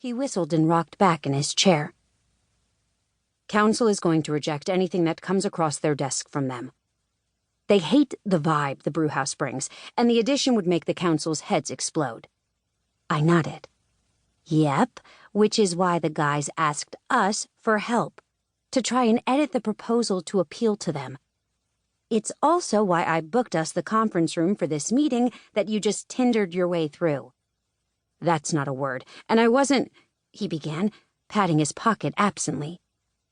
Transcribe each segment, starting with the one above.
He whistled and rocked back in his chair. Council is going to reject anything that comes across their desk from them. They hate the vibe the brewhouse brings, and the addition would make the council's heads explode. I nodded. Yep, which is why the guys asked us for help, to try and edit the proposal to appeal to them. It's also why I booked us the conference room for this meeting that you just Tindered your way through. That's not a word, and I wasn't, he began, patting his pocket absently,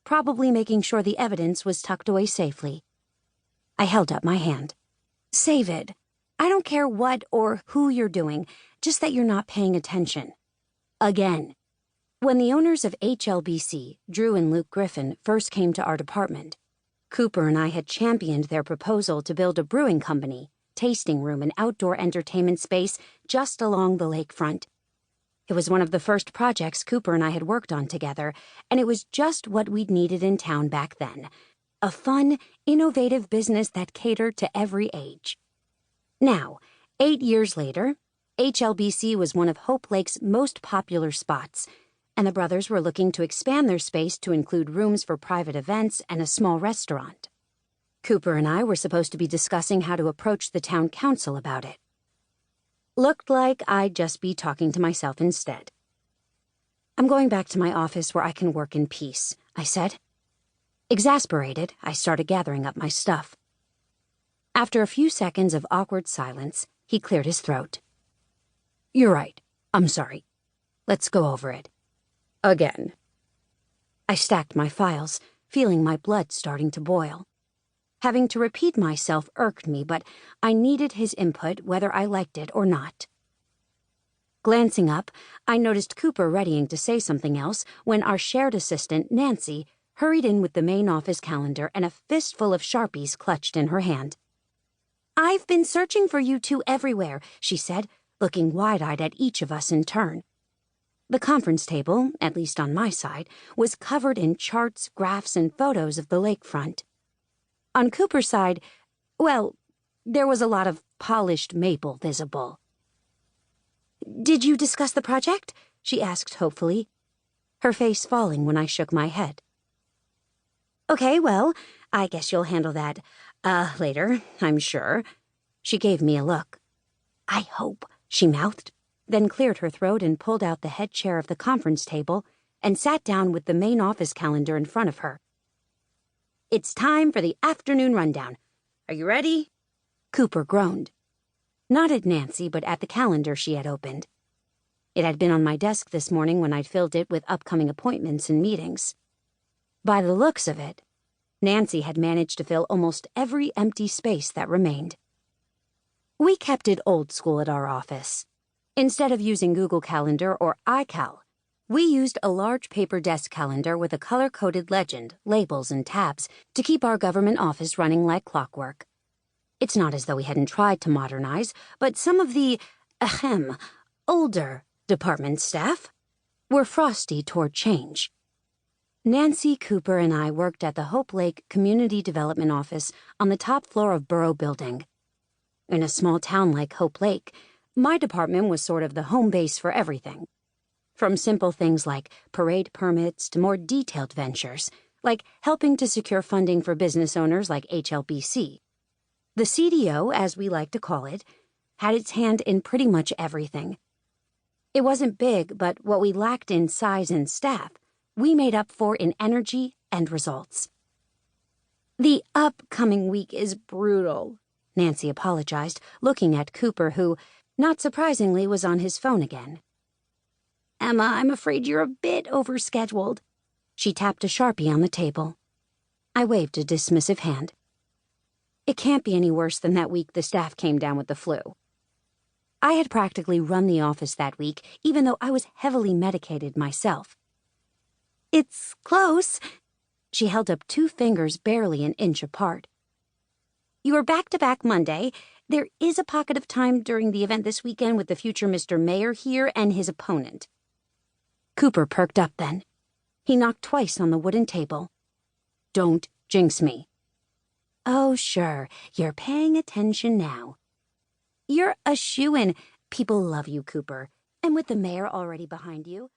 probably making sure the evidence was tucked away safely. I held up my hand. Save it. I don't care what or who you're doing, just that you're not paying attention. Again. When the owners of HLBC, Drew and Luke Griffin, first came to our department, Cooper and I had championed their proposal to build a brewing company, tasting room, and outdoor entertainment space just along the lakefront. It was one of the first projects Cooper and I had worked on together, and it was just what we'd needed in town back then. A fun, innovative business that catered to every age. Now, 8 years later, HLBC was one of Hope Lake's most popular spots, and the brothers were looking to expand their space to include rooms for private events and a small restaurant. Cooper and I were supposed to be discussing how to approach the town council about it. Looked like I'd just be talking to myself instead. I'm going back to my office where I can work in peace, I said. Exasperated, I started gathering up my stuff. After a few seconds of awkward silence, he cleared his throat. You're right. I'm sorry. Let's go over it. Again. I stacked my files, feeling my blood starting to boil. Having to repeat myself irked me, but I needed his input whether I liked it or not. Glancing up, I noticed Cooper readying to say something else when our shared assistant, Nancy, hurried in with the main office calendar and a fistful of Sharpies clutched in her hand. I've been searching for you two everywhere, she said, looking wide-eyed at each of us in turn. The conference table, at least on my side, was covered in charts, graphs, and photos of the lakefront. On Cooper's side, well, there was a lot of polished maple visible. Did you discuss the project? She asked hopefully, her face falling when I shook my head. Okay, well, I guess you'll handle that, later, I'm sure. She gave me a look. I hope, she mouthed, then cleared her throat and pulled out the head chair of the conference table and sat down with the main office calendar in front of her. It's time for the afternoon rundown. Are you ready? Cooper groaned. Not at Nancy, but at the calendar she had opened. It had been on my desk this morning when I'd filled it with upcoming appointments and meetings. By the looks of it, Nancy had managed to fill almost every empty space that remained. We kept it old school at our office. Instead of using Google Calendar or iCal, we used a large paper desk calendar with a color-coded legend, labels, and tabs to keep our government office running like clockwork. It's not as though we hadn't tried to modernize, but some of the, older department staff were frosty toward change. Nancy, Cooper, and I worked at the Hope Lake Community Development Office on the top floor of Borough Building. In a small town like Hope Lake, my department was sort of the home base for everything. From simple things like parade permits to more detailed ventures, like helping to secure funding for business owners like HLBC. The CDO, as we like to call it, had its hand in pretty much everything. It wasn't big, but what we lacked in size and staff, we made up for in energy and results. The upcoming week is brutal, Nancy apologized, looking at Cooper, who, not surprisingly, was on his phone again. Emma, I'm afraid you're a bit overscheduled. She tapped a Sharpie on the table. I waved a dismissive hand. It can't be any worse than that week the staff came down with the flu. I had practically run the office that week, even though I was heavily medicated myself. It's close. She held up 2 fingers barely an inch apart. You're back-to-back Monday. There is a pocket of time during the event this weekend with the future Mr. Mayor here and his opponent. Cooper perked up then. He knocked twice on the wooden table. Don't jinx me. Oh, sure, you're paying attention now. You're a shoo-in. People love you, Cooper. And with the mayor already behind you...